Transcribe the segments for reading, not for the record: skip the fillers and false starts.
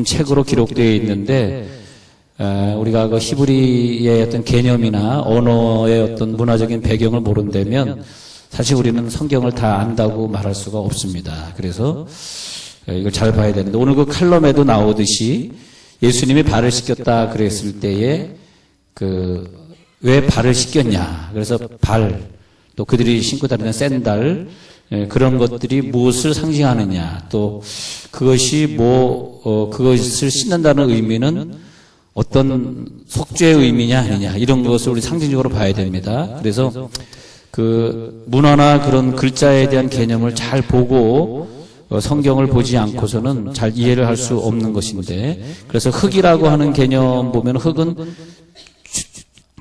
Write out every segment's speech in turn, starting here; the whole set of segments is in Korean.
책으로 기록되어 있는데 우리가 그 히브리의 어떤 개념이나 언어의 어떤 문화적인 배경을 모른다면 사실 우리는 성경을 다 안다고 말할 수가 없습니다. 그래서 이걸 잘 봐야 되는데 오늘 그 칼럼에도 나오듯이 예수님이 발을 씻겼다 그랬을 때에 왜 발을 씻겼냐. 그래서 또 그들이 신고 다니는 샌들, 그런 것들이 무엇을 상징하느냐. 또 그것이 그것을 씻는다는 의미는 어떤 속죄의 의미냐 아니냐. 이런 것을 우리 상징적으로 봐야 됩니다. 그래서 그 문화나 그런 글자에 대한 개념을 잘 보고 성경을 보지 않고서는 잘 이해를 할 수 없는 것인데, 그래서 흙이라고 하는 개념 보면 흙은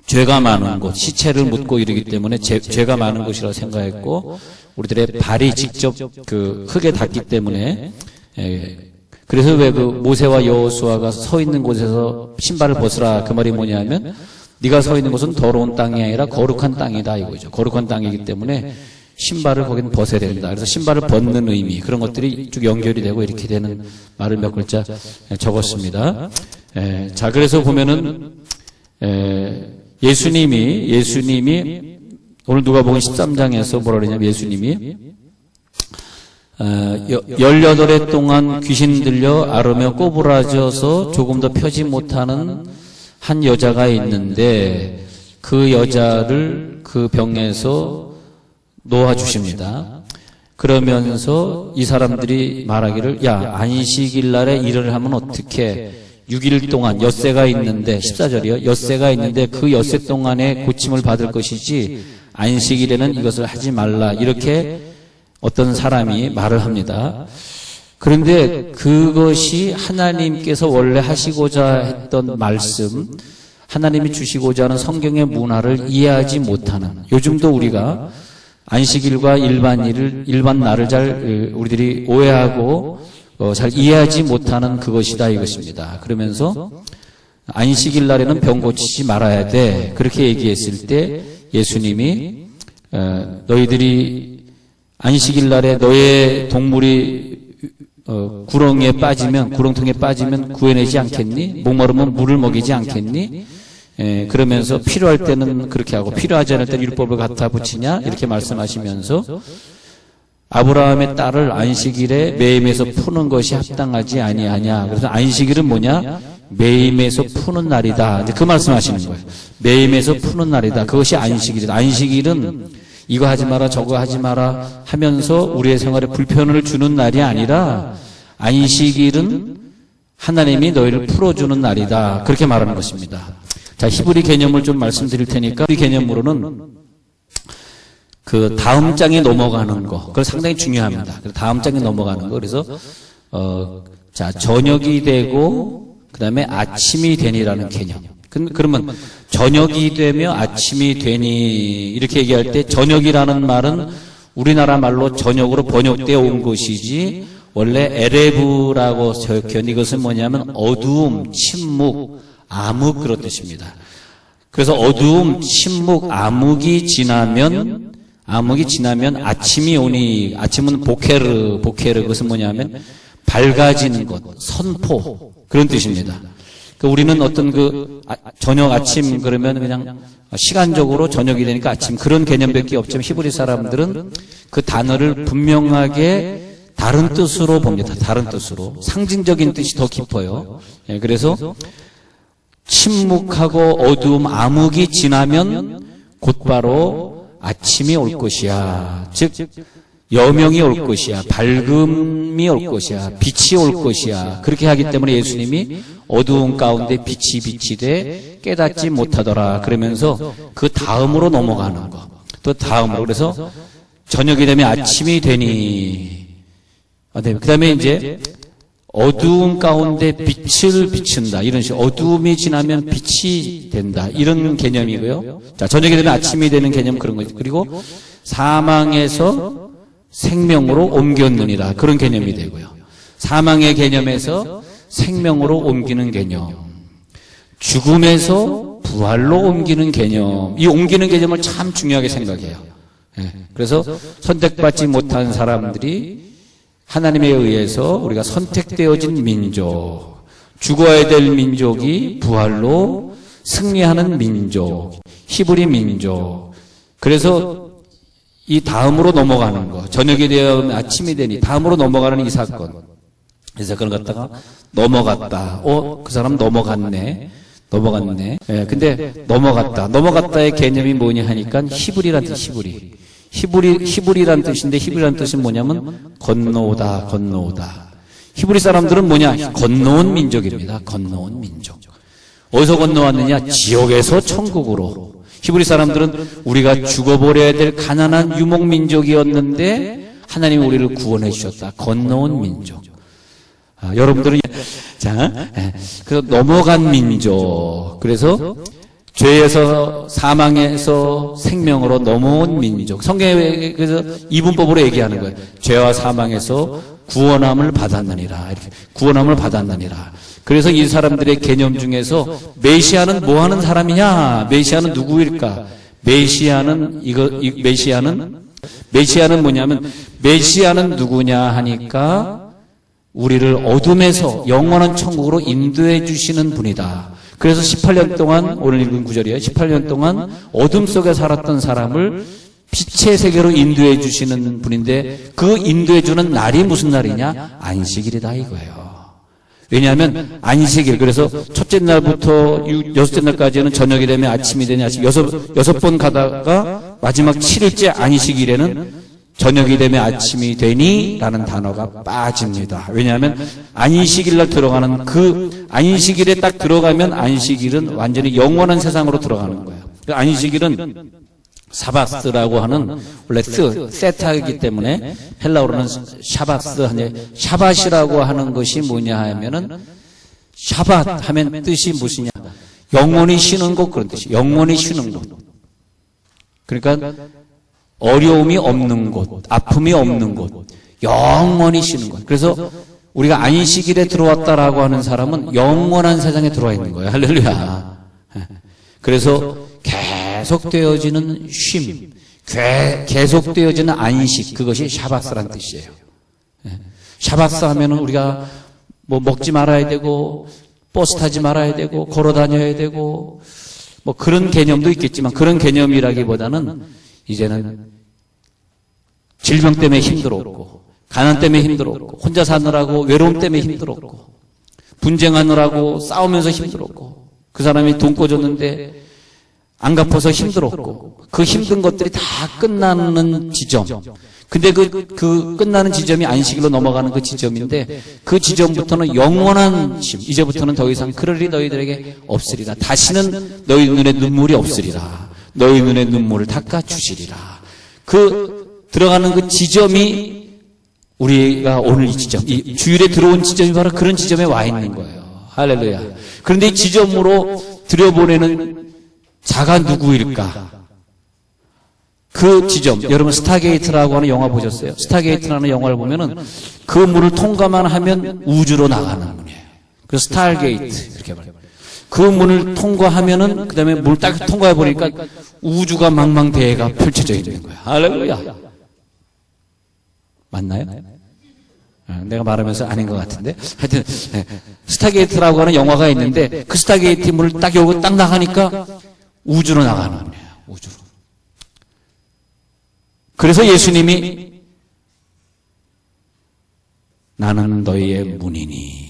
죄가 많은 곳, 시체를 묻고 이르기 때문에 죄가 많은 곳이라고 생각했고, 우리들의 발이 직접 그 흙에 닿기 때문에, 그래서 왜 그 모세와 여호수아가 서 있는 곳에서 신발을 벗으라, 그 말이 뭐냐면 네가 서 있는 곳은 더러운 땅이 아니라 거룩한 땅이다 이거죠. 거룩한 땅이기 때문에 신발을 거기는 벗어야 된다. 그래서 신발을 벗는 의미, 그런 것들이 쭉 연결이 되고 이렇게 되는 말을 몇 글자 적었습니다. 자, 그래서 보면은 예수님이 오늘 누가복음 13장에서 뭐라 그러냐면 예수님이 18해 동안 귀신 들려 앓으며 꼬부라져서 조금 더 펴지 못하는 한 여자가 있는데 그 여자를 그 병에서 놓아주십니다. 그러면서 이 사람들이 말하기를, 야, 안식일 날에 일을 하면 어떻게 6일 동안 엿새가 있는데, 14절이요. 엿새가 있는데 그 엿새 동안에 고침을 받을 것이지 안식일에는 이것을 하지 말라. 이렇게 어떤 사람이 말을 합니다. 그런데 그것이 하나님께서 원래 하시고자 했던 말씀, 하나님이 주시고자 하는 성경의 문화를 이해하지 못하는, 요즘도 우리가 안식일과 일반 날을 잘 우리들이 오해하고 잘 이해하지 못하는 그것이다 이것입니다. 그러면서 안식일 날에는 병 고치지 말아야 돼. 그렇게 얘기했을 때 예수님이 너희들이 안식일 날에 너의 동물이 구렁통에 빠지면 구해내지 않겠니? 목마르면 물을 먹이지 않겠니? 그러면서 필요할 때는 그렇게 하고 필요하지 않을 때는 율법을 갖다 붙이냐? 이렇게 말씀하시면서 아브라함의 딸을 안식일에 매임에서 푸는 것이 합당하지 아니하냐. 그래서 안식일은 뭐냐? 매임에서 푸는 날이다. 그 말씀하시는 거예요. 매임에서 푸는 날이다. 그것이 안식일이다. 안식일은 이거 하지 마라 저거 하지 마라 하면서 우리의 생활에 불편을 주는 날이 아니라 안식일은 하나님이 너희를 풀어주는 날이다. 그렇게 말하는 것입니다. 자, 히브리 개념을 좀 말씀드릴 테니까, 이 개념으로는 그 다음 장에 넘어가는 거, 그거 상당히 중요합니다. 다음 장에 넘어가는 거. 그래서 자, 저녁이 되고 그다음에 아침이 되니라는 개념. 그러면 저녁이 되며 아침이 되니 이렇게 얘기할 때 저녁이라는 말은 우리나라 말로 저녁으로 번역되어 온 것이지 원래 에레브라고 적혀있는 이것은 뭐냐면 어두움, 침묵, 암흑 그런 뜻입니다. 그래서 어두움, 침묵, 암흑이 지나면 아침이 오니, 아침은 보케르 그것은 뭐냐면 밝아지는 것, 선포 그런 뜻입니다. 우리는 어떤 저녁 아침 그러면 그냥 시간적으로 저녁이 되니까 아침 그런 개념밖에 없지만 히브리 사람들은 그 단어를 분명하게 다른 뜻으로 봅니다. 다른 뜻으로. 상징적인 뜻이 더 깊어요. 그래서 침묵하고 어두움, 암흑이 지나면 곧바로 아침이 올 것이야. 즉 여명이 올 것이야. 밝음이 올 것이야. 빛이 올 것이야. 그렇게 하기 때문에 예수님이 어두운 가운데 빛이 돼 깨닫지 못하더라. 그러면서 그 다음으로 넘어가는 거. 또 다음으로. 그래서 저녁이 되면 아침이 되니. 그 다음에 이제 어두움 가운데 빛을 비춘다. 이런 식으로. 어두움이 지나면 빛이 된다. 이런 개념이고요. 자, 저녁이 되면 아침이 되는 개념 그런 거죠. 그리고 사망에서 생명으로 옮겼느니라. 그런 개념이 되고요. 사망의 개념에서 생명으로 옮기는 개념. 죽음에서 부활로 옮기는 개념. 이 옮기는 개념을 참 중요하게 생각해요. 그래서 선택받지 못한 사람들이 하나님에 의해서 우리가 선택되어진 민족, 죽어야 될 민족이 부활로 승리하는 민족, 히브리 민족. 그래서 이 다음으로 넘어가는 거, 저녁이 되어 아침이 되니 다음으로 넘어가는 이 사건. 이 사건을 갖다가 넘어갔다. 그 사람 넘어갔네. 예, 근데 넘어갔다의 개념이 뭐냐 하니까 히브리란 뜻, 히브리란 뜻인데 히브리란 뜻은 뭐냐면 건너오다. 히브리 사람들은 뭐냐? 건너온 민족입니다. 건너온 민족. 어디서 건너왔느냐? 지옥에서 천국으로. 히브리 사람들은 우리가 죽어버려야 될 가난한 유목민족이었는데 하나님이 우리를 구원해 주셨다. 건너온 민족. 여러분들은 그래서 넘어간 민족. 그래서 죄에서 사망에서 생명으로 넘어온 민족. 성경에 그래서 이분법으로 얘기하는 거예요. 죄와 사망에서 구원함을 받았느니라. 이렇게 구원함을 받았느니라. 그래서 이 사람들의 개념 중에서 메시아는 뭐 하는 사람이냐? 메시아는 누구일까? 메시아는 뭐냐면 메시아는 누구냐 하니까 우리를 어둠에서 영원한 천국으로 인도해 주시는 분이다. 그래서 18년 동안, 오늘 읽은 구절이에요. 18년 동안 어둠 속에 살았던 사람을 빛의 세계로 인도해 주시는 분인데 그 인도해 주는 날이 무슨 날이냐? 안식일이다 이거예요. 왜냐하면 안식일, 그래서 첫째 날부터 여섯째 날까지는 저녁이 되면 아침이 되냐, 여섯 번 가다가 마지막 7일째 안식일에는 저녁이 되면 아침이 되니 라는 단어가 빠집니다. 왜냐하면 안식일 날 들어가는 그 안식일에 딱 들어가면 안식일은 완전히 영원한 세상으로 들어가는 거예요. 그 안식일은 사바스라고 하는 원래 세타이기 때문에 헬라어로는 샤바스, 샤바시라고 하는 것이 뭐냐 하면은 샤밧 하면 뜻이 무엇이냐? 영원히 쉬는 곳 그런 뜻이. 영원히 쉬는 곳. 그러니까 어려움이 없는 곳, 아픔이 없는 곳, 영원히 쉬는 곳. 그래서 우리가 안식일에 들어왔다라고 하는 사람은 영원한 세상에 들어와 있는 거예요. 할렐루야. 그래서 계속되어지는 쉼, 계속되어지는 안식, 그것이 샤바스란 뜻이에요. 샤바스 하면은 우리가 뭐 먹지 말아야 되고, 버스 타지 말아야 되고, 걸어 다녀야 되고, 뭐 그런 개념도 있겠지만 그런 개념이라기보다는 이제는 질병 때문에 힘들었고, 가난 때문에 힘들었고, 혼자 사느라고 외로움 때문에 힘들었고, 분쟁하느라고 싸우면서 힘들었고, 그 사람이 돈 꿔줬는데 안 갚아서 힘들었고, 그 힘든 것들이 다 끝나는 지점. 근데 그 끝나는 지점이 안식일로 넘어가는 그 지점인데, 그 지점부터는 영원한 심, 이제부터는 더 이상 그럴 일이 너희들에게 없으리라. 다시는 너희 눈에 눈물이 없으리라. 너희 눈에 눈물을 닦아주시리라. 들어가는 그 지점이 우리가 오늘 이 지점, 이 주일에 들어온 지점이 바로 그런 지점에 와 있는 거예요. 할렐루야. 그런데 이 지점으로 들여보내는 자가 누구일까? 그 지점, 여러분 스타게이트라고 하는 영화 보셨어요? 스타게이트라는 영화를 보면은 그 문을 통과만 하면 우주로 나가는 문이에요. 그래서 스타게이트 이렇게 말해요. 그 문을 통과하면은 그 다음에 문을 딱 통과해 보니까 우주가 망망대해가 펼쳐져 있는 거예요. 할렐루야. 맞나요? 내가 말하면서 아닌 것 같은데. 하여튼 스타게이트라고 하는 영화가 있는데 그 스타게이트 문을 딱 열고 딱 나가니까 우주로 나가는 거예요. 우주로. 그래서 예수님이 나는 너희의 문이니,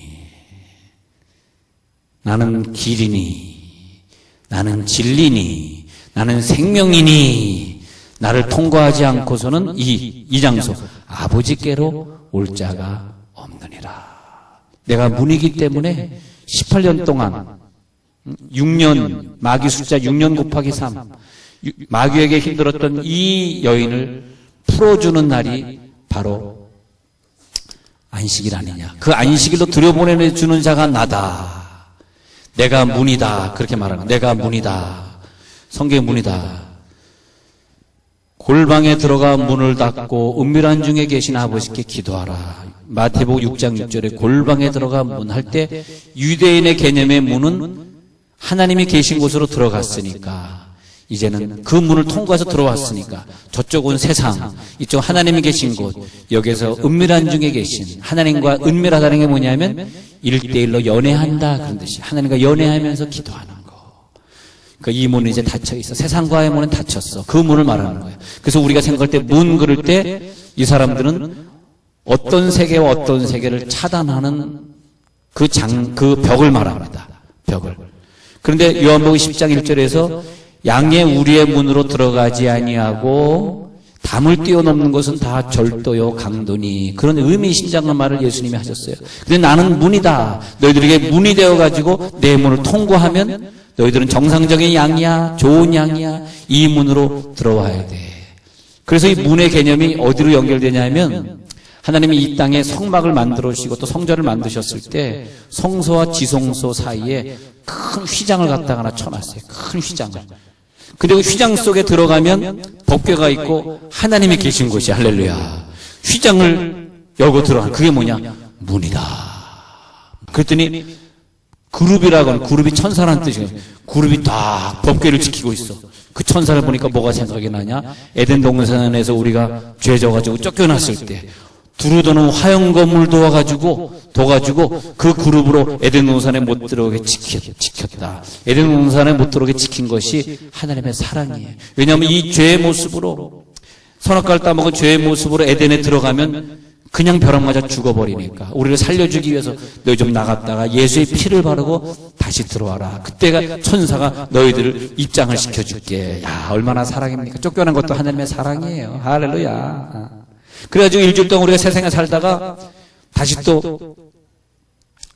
나는 길이니, 나는 진리니, 나는 생명이니, 나를 통과하지 않고서는 이 장소 아버지께로 올 자가 없느니라. 내가 문이기 때문에 18년 동안 6년, 마귀 숫자 6년 곱하기 3, 마귀에게 힘들었던 이 여인을 풀어주는 날이 바로 안식일 아니냐. 그 안식일로 들여보내주는 자가 나다. 내가 문이다. 그렇게 말하는 거야. 내가 문이다. 성경의 문이다. 골방에 들어가 문을 닫고 은밀한 중에 계신 아버지께 기도하라. 마태복음 6장 6절에 골방에 들어가 문 할 때 유대인의 개념의 문은 하나님이 계신 곳으로 들어갔으니까 이제는 그 문을 통과해서 들어왔으니까 저쪽은 세상, 이쪽 하나님이 계신 곳, 여기서 은밀한 중에 계신 하나님과 은밀하다는 게 뭐냐면 1대1로 연애한다 그런 뜻이에요. 하나님과 연애하면서 기도하는 거. 그러니까 이 문은 이제 닫혀 있어. 세상과의 문은 닫혔어. 그 문을 말하는 거예요. 그래서 우리가 생각할 때 문 그럴 때 이 사람들은 어떤 세계와 어떤 세계를 차단하는 그 벽을 말합니다. 벽을. 그런데 요한복음 10장 1절에서 양의 우리의 문으로 들어가지 아니하고 담을 뛰어넘는 것은 다 절도요 강도니 그런 의미심장한 말을 예수님이 하셨어요. 근데 나는 문이다. 너희들에게 문이 되어가지고 내 문을 통과하면 너희들은 정상적인 양이야, 좋은 양이야. 이 문으로 들어와야 돼. 그래서 이 문의 개념이 어디로 연결되냐면 하나님이 이 땅에 성막을 만들어 주시고 또 성전을 만드셨을 때 성소와 지성소 사이에 큰 휘장을 갖다가 하나 쳐놨어요. 큰 휘장을. 근데 그 휘장 속에 들어가면 법궤가 있고 하나님이 계신 곳이 할렐루야. 휘장을 열고 들어가는 그게 뭐냐? 문이다. 그랬더니 그룹이라고 하는 그룹이 천사라는 뜻이에요. 그룹이 딱 법궤를 지키고 있어. 그 천사를 보니까 뭐가 생각이 나냐? 에덴 동산에서 우리가 죄 져가지고 쫓겨났을 때 두루도는 화형검을 둬가지고 그 그룹으로 에덴 동산에 못 들어오게 지켰다. 에덴 동산에 못 들어오게 지킨 것이 하나님의 사랑이에요. 왜냐하면 이 죄의 모습으로 선악과를 따먹은 죄의 모습으로 에덴에 들어가면 그냥 벼락 맞아 죽어버리니까 우리를 살려주기 위해서 너희 좀 나갔다가 예수의 피를 바르고 다시 들어와라. 그때가 천사가 너희들을 입장을 시켜줄게. 야, 얼마나 사랑입니까? 쫓겨난 것도 하나님의 사랑이에요. 할렐루야. 그래가지고 일주일 동안 우리가 세상에 살다가 다시 또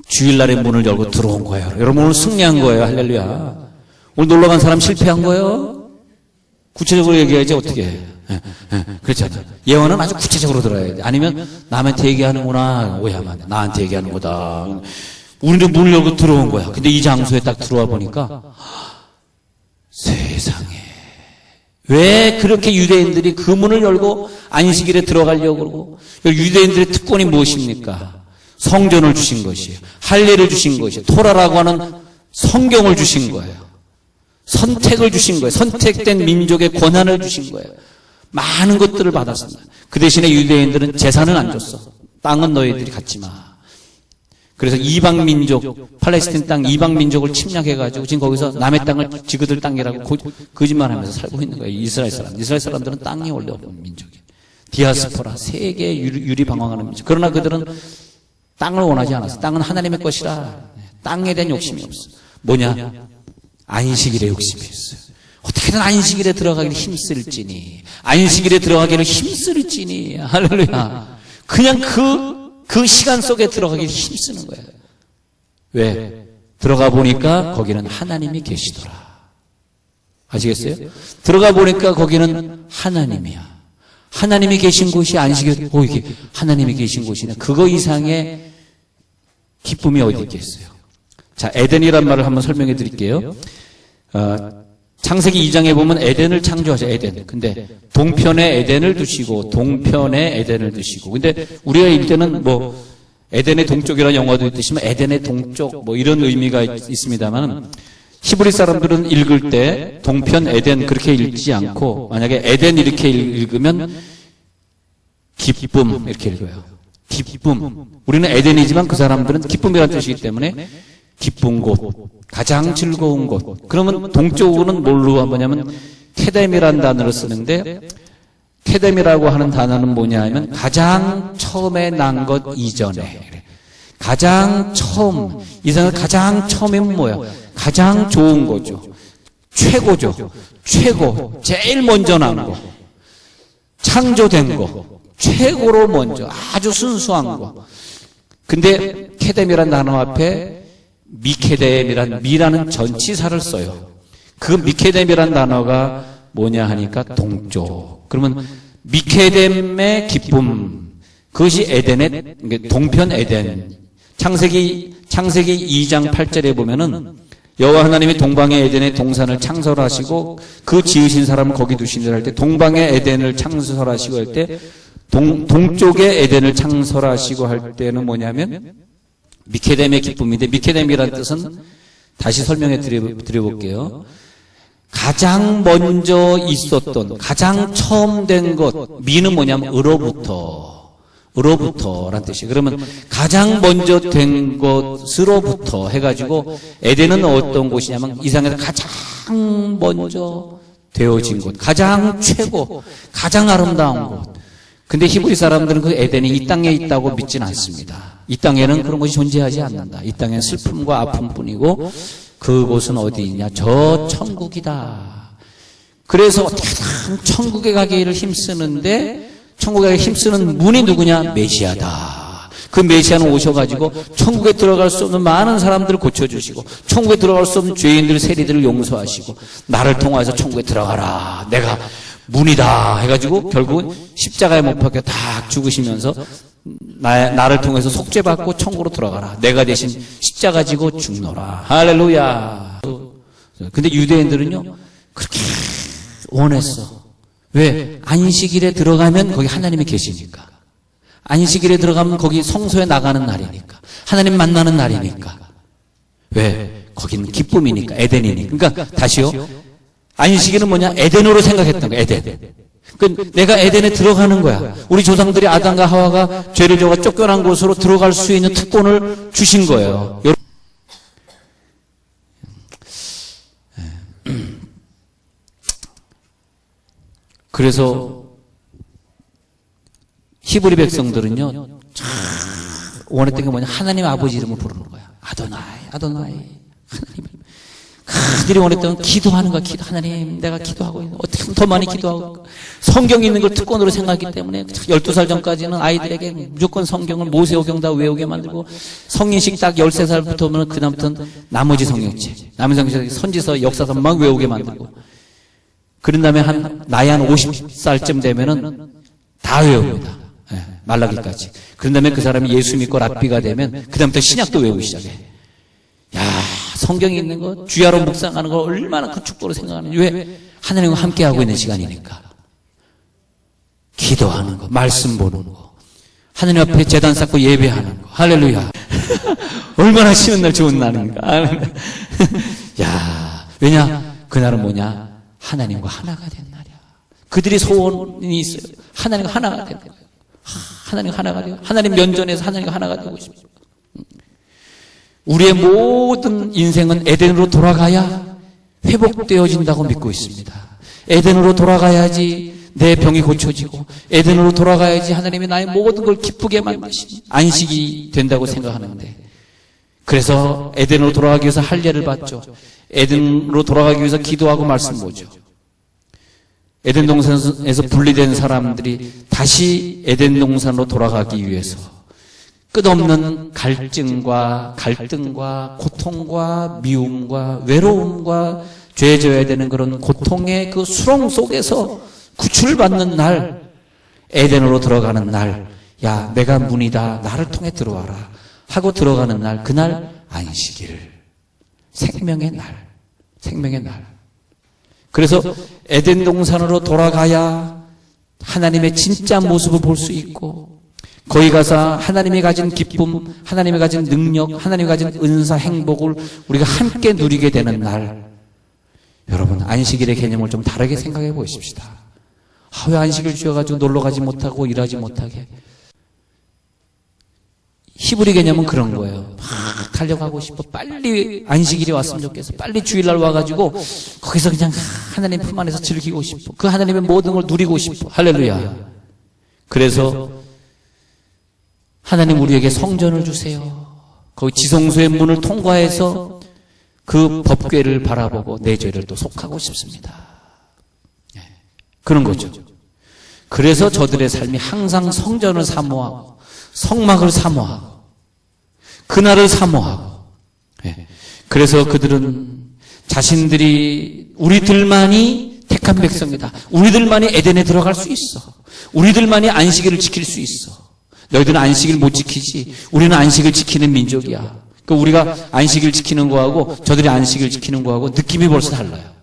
주일날에 문을 열고 들어온 거예요. 여러분 오늘 승리한 거예요. 할렐루야. 오늘 놀러간 사람 실패한 거예요. 구체적으로 얘기해야지 어떻게 그렇잖아. 예언은 아주 구체적으로 들어야 돼. 아니면 남한테 얘기하는구나 오해하면 안 돼. 나한테 얘기하는 거다. 우리는 문을 열고 들어온 거야. 근데 이 장소에 딱 들어와 보니까 세상에 왜 그렇게 유대인들이 그 문을 열고 안식일에 들어가려고 그러고 유대인들의 특권이 무엇입니까? 성전을 주신 것이에요. 할례를 주신 것이에요. 토라라고 하는 성경을 주신 거예요. 선택을 주신 거예요. 선택된 민족의 권한을 주신 거예요. 많은 것들을 받았습니다. 그 대신에 유대인들은 재산은 안 줬어. 땅은 너희들이 갖지 마. 그래서 이방 민족, 팔레스틴 땅 이방 민족을 침략해가지고 지금 거기서 남의 땅을 지그들 땅이라고 거짓말하면서 살고 있는 거예요. 이스라엘 사람. 이스라엘 사람들은 땅이 원래 없는 민족이에요. 디아스포라, 세계 유리방황하는 민족. 그러나 그들은 땅을 원하지 않았어. 땅은 하나님의 것이라. 땅에 대한 욕심이 없어. 뭐냐? 안식일에 욕심이 있어요. 어떻게든 안식일에 들어가기를 힘쓸지니, 안식일에 들어가기를 힘쓸지니, 할렐루야. 그냥 그 시간 속에 들어가기를 힘쓰는 거예요. 왜? 들어가 보니까 거기는 하나님이 계시더라. 아시겠어요? 들어가 보니까 거기는 하나님이야. 하나님이 계신 곳이 안식일, 이게 하나님이 계신 곳이네. 그거 이상의 기쁨이 어디 있겠어요? 자, 에덴이란 말을 한번 설명해 드릴게요. 창세기 2장에 보면 에덴을 창조하죠, 에덴. 근데 동편에 에덴을 두시고 동편에 에덴을 두시고. 근데 우리가 읽을 때는 뭐 에덴의 동쪽이라는 영화도 있듯이면 에덴의 동쪽 뭐 이런 의미가 있습니다만 히브리 사람들은 읽을 때 동편 에덴 그렇게 읽지 않고 만약에 에덴 이렇게 읽으면 기쁨 이렇게 읽어요. 기쁨. 우리는 에덴이지만 그 사람들은 기쁨이라는 뜻이기 때문에 기쁜 곳, 가장 즐거운 곳. 그러면 동쪽으로는 뭘로 뭐냐면 케뎀이라는 단어를 쓰는데 케뎀이라고 하는 단어는 뭐냐 하면 가장 처음에 난 것 이전에 가장 처음 이상은 가장 처음이면 뭐야? 가장 좋은 거죠. 최고죠. 최고. 제일 먼저 난 거. 창조된 거. 최고로 먼저 아주 순수한 거. 근데 케뎀이라는 단어 앞에 미케뎀이란 미라는 전치사를 써요. 그 미케뎀이란 단어가 뭐냐 하니까 동쪽. 그러면 미케뎀의 기쁨. 그것이 에덴의 동편 에덴. 창세기 2장 8절에 보면은 여호와 하나님이 동방의 에덴의 동산을 창설하시고 그 지으신 사람을 거기 두시니라 할 때 동방의 에덴을 창설하시고 할 때 동쪽의 에덴을 창설하시고 할 때는 뭐냐면 미케뎀의 기쁨인데 미케뎀이라는 뜻은 다시 설명해 드려볼게요. 가장 먼저 있었던, 가장 처음 된 것, 미는 뭐냐면 으로부터란 뜻이에요. 그러면 가장 먼저 된 것으로부터 해가지고 에덴은 어떤 곳이냐면 이 세상에서 가장 먼저 되어진 곳, 가장 최고, 가장 아름다운 곳. 근데 히브리 사람들은 그 에덴이 이 땅에 있다고 믿지는 않습니다. 이 땅에는 그런 것이 존재하지 않는다. 이 땅에는 슬픔과 아픔뿐이고 그곳은 어디 있냐? 저 천국이다. 그래서 대단 천국에 가기를 힘쓰는데 천국에 가기 힘쓰는 분이 누구냐? 메시아다. 그 메시아는 오셔가지고 천국에 들어갈 수 없는 많은 사람들을 고쳐주시고 천국에 들어갈 수 없는 죄인들, 세리들을 용서하시고 나를 통해서 천국에 들어가라. 내가 문이다 해가지고 결국은 십자가에 못 박혀 딱 죽으시면서 나를 통해서 속죄받고 천국으로 들어가라. 내가 대신 십자가 지고 죽노라. 할렐루야. 근데 유대인들은요 그렇게 원했어. 왜? 안식일에 들어가면 거기 하나님이 계시니까. 안식일에 들어가면 거기 성소에 나가는 날이니까. 하나님 만나는 날이니까. 왜? 거기는 기쁨이니까. 에덴이니까. 그러니까 다시요. 안식일은 뭐냐? 에덴으로 생각했던 거야. 에덴. 그 내가 에덴에 들어가는 거야. 우리 조상들이 아담과 하와가 죄를 져가 쫓겨난 곳으로 들어갈 수 있는 특권을 주신 거예요. 그래서 히브리 백성들은요 원했던 게 뭐냐? 하나님 아버지 이름을 부르는 거야. 아도나이, 아도나이. 하나님. 그들이 원했던 기도하는 거야. 하나님, 내가 기도하고 있는, 어떻게 하면 더 많이 기도하고. 성경이 있는 걸 특권으로 생각하기 때문에 12살 전까지는 아이들에게 무조건 성경을 모세오경 다 외우게 만들고 성인식 딱 13살부터 오면 그다음부터는 나머지 성경책, 남은 선지서, 역사서 막 외우게 만들고. 그런 다음에 나이 한 50살쯤 되면은 다 외웁니다. 네, 말라기까지. 그런 다음에 그 사람이 예수 믿고 랍비가 되면 그다음부터 신약도 외우기 시작해. 야, 성경에 있는 거, 주야로 묵상하는 거 얼마나 큰 축복으로 생각하는지. 왜? 하나님과 함께하고 있는 시간이니까. 기도하는 거, 말씀 보는 거, 하나님 앞에 제단 쌓고 예배하는 거. 할렐루야. 얼마나 쉬운 날, 좋은 날인가. 야, 왜냐? 그날은 뭐냐? 하나님과 하나가 된 날이야. 그들이 소원이 있어요. 하나님과 하나가 된 거예요. 하나님과 하나가 되고, 하나님 면전에서 하나님과 하나가 되고 싶어요. 우리의 모든 인생은 에덴으로 돌아가야 회복되어진다고 믿고 있습니다. 에덴으로 돌아가야지 내 병이 고쳐지고, 에덴으로 돌아가야지 하나님이 나의 모든 걸 기쁘게 만드신 안식이 된다고 생각하는데, 그래서 에덴으로 돌아가기 위해서 할례를 받죠. 에덴으로 돌아가기 위해서 기도하고 말씀 보죠. 에덴 동산에서 분리된 사람들이 다시 에덴 동산으로 돌아가기 위해서 끝없는 갈증과 갈등과 고통과 미움과 외로움과 죄 져야 되는 그런 고통의 그 수렁 속에서 구출을 받는 날, 에덴으로 들어가는 날, 야, 내가 문이다, 나를 통해 들어와라 하고 들어가는 날, 그날 안식일, 생명의 날, 생명의 날. 그래서 에덴 동산으로 돌아가야 하나님의 진짜 모습을 볼 수 있고, 거기 가서 하나님이 가진 기쁨, 하나님이 가진 능력, 하나님이 가진 은사, 행복을 우리가 함께 누리게 되는 날. 여러분, 안식일의 개념을 좀 다르게 생각해 보십시다. 왜 안식일 주어가지고 놀러 가지 못하고 일하지 못하게. 히브리 개념은 그런 거예요. 막 달려가고 싶어. 빨리 안식일이 왔으면 좋겠어. 빨리 주일날 와가지고 거기서 그냥 하나님 품 안에서 즐기고 싶어. 그 하나님의 모든 걸 누리고 싶어. 할렐루야. 그래서 하나님 우리에게 성전을 주세요. 거기 지성소의 문을 통과해서 그 법궤를 바라보고 내 죄를 또 속하고 싶습니다. 그런 거죠. 그래서 저들의 삶이 항상 성전을 사모하고 성막을 사모하고 그날을 사모하고, 그래서 그들은 자신들이 우리들만이 택한 백성이다. 우리들만이 에덴에 들어갈 수 있어. 우리들만이 안식일을 지킬 수 있어. 너희들은 안식일 못 지키지. 우리는 안식을 지키는 민족이야. 그러니까 우리가 안식일 지키는 거하고 저들이 안식일 지키는 거하고 느낌이 벌써 달라요.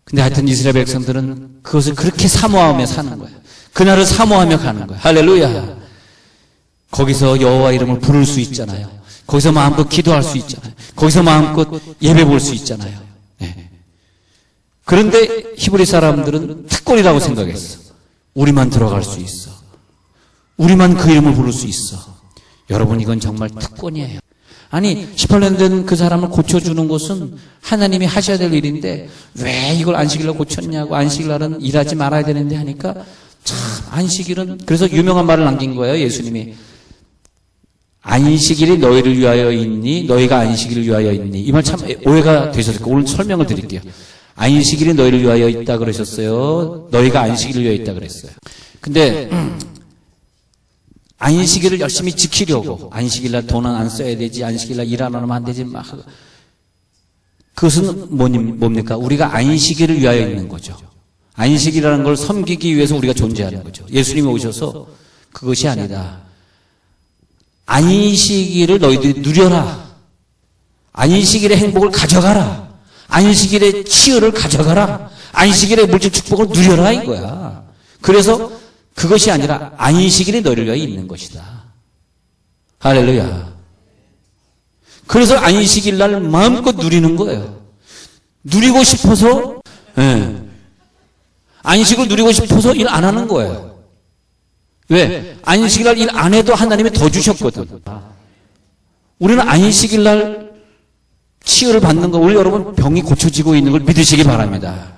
근데 하여튼 이스라엘 백성들은 그것을 그렇게 사모하며 사는 거예요. 그날을 사모하며 가는 거예요. 할렐루야. 거기서 여호와 이름을 부를 수 있잖아요. 거기서 마음껏 기도할 수 있잖아요. 거기서 마음껏 예배 볼 수 있잖아요. 그런데 히브리 사람들은 특권이라고 생각했어. 우리만 들어갈 수 있어. 우리만 그 이름을 부를 수 있어. 여러분, 이건 정말 특권이에요. 아니, 18년 된 그 사람을 고쳐주는 것은 하나님이 하셔야 될 일인데 왜 이걸 안식일날 고쳤냐고, 안식일날은 일하지 말아야 되는데 하니까 참 안식일은, 그래서 유명한 말을 남긴 거예요, 예수님이. 안식일이 너희를 위하여 있니? 너희가 안식일을 위하여 있니? 이 말 참 오해가 되셨을 거예요. 오늘 설명을 드릴게요. 안식일이 너희를 위하여 있다 그러셨어요? 너희가 안식일을 위하여 있다 그랬어요. 근데 안식일을 열심히 지키려고, 안식일날 돈은 안 써야 되지, 안식일날 일 안 하면 안 되지, 막. 그것은 뭡니까? 우리가 안식일을 위하여 있는 거죠. 안식이라는 걸 섬기기 위해서 우리가 존재하는 거죠. 예수님이 오셔서 그것이 아니다. 안식일을 너희들이 누려라. 안식일의 행복을 가져가라. 안식일의 치유를 가져가라. 안식일의 물질 축복을 누려라 이거야. 그래서 그것이 아니라 안식일이 너희를 위하여 있는 것이다. 할렐루야. 그래서 안식일 날 마음껏 누리는 거예요. 누리고 싶어서, 안식을 누리고 싶어서 일 안 하는 거예요. 왜? 안식일 날 일 안 해도 하나님이 더 주셨거든. 우리는 안식일 날 치유를 받는 거, 우리 여러분 병이 고쳐지고 있는 걸 믿으시기 바랍니다.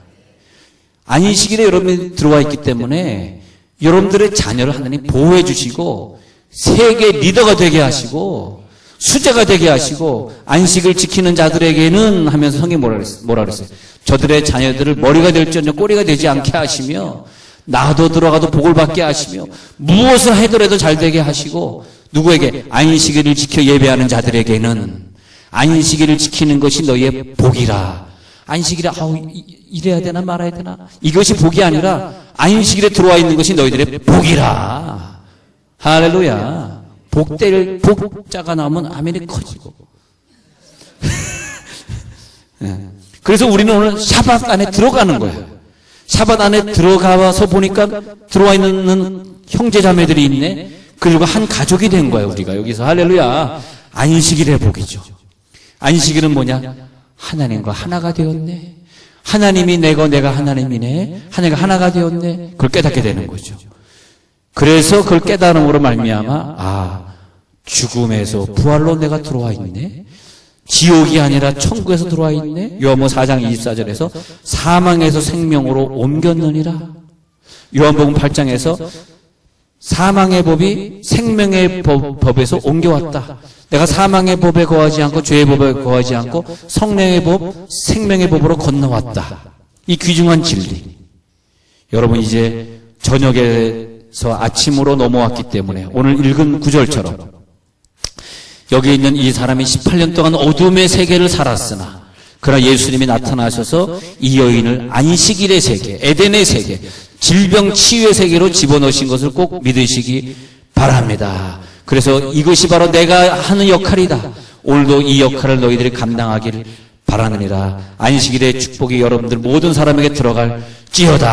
안식일에 여러분이 들어와 있기 때문에 여러분들의 자녀를 하나님 보호해 주시고 세계 리더가 되게 하시고 수제가 되게 하시고 안식을 지키는 자들에게는 하면서 성경이 뭐라 그랬어요? 저들의 자녀들을 머리가 될지언정 꼬리가 되지 않게 하시며 나도 들어가도 복을 받게 하시며 무엇을 하더라도 잘 되게 하시고 누구에게? 안식일을 지켜 예배하는 자들에게는 안식일을 지키는 것이 너희의 복이라. 안식일에 이래야 되나 말아야 되나? 이것이 복이 아니라 안식일에 들어와 있는 것이 너희들의 복이라. 할렐루야. 복자가 나오면 아멘이 커지고. 그래서 우리는 오늘 샤밧 안에 들어가는 거예요. 샤밧 안에 들어가서 보니까 들어와 있는 형제 자매들이 있네. 그리고 한 가족이 된 거예요, 우리가 여기서. 할렐루야. 안식일의 복이죠. 안식일은 뭐냐? 하나님과 하나가 되었네. 하나님이 내가 하나님이네. 하나님과 하나가 되었네. 그걸 깨닫게 되는 거죠. 그래서 그걸 깨달음으로 말미암아 죽음에서 부활로 내가 들어와 있네. 지옥이 아니라 천국에서 들어와 있네. 요한복음 4장 24절에서 사망에서 생명으로 옮겼느니라. 요한복음 8장에서 사망의 법이 생명의 법에서 옮겨왔다. 내가 사망의 법에 거하지 않고 죄의 법에 거하지 않고 성령의 법, 생명의 법으로 건너왔다. 이 귀중한 진리. 여러분 이제 저녁에서 아침으로 넘어왔기 때문에 오늘 읽은 구절처럼 여기 있는 이 사람이 18년 동안 어둠의 세계를 살았으나 그러나 예수님이 나타나셔서 이 여인을 안식일의 세계, 에덴의 세계, 질병 치유의 세계로 집어넣으신 것을 꼭 믿으시기 바랍니다. 그래서 이것이 바로 내가 하는 역할이다. 오늘도 이 역할을 너희들이 감당하기를 바라느니라. 안식일의 축복이 여러분들 모든 사람에게 들어갈지어다.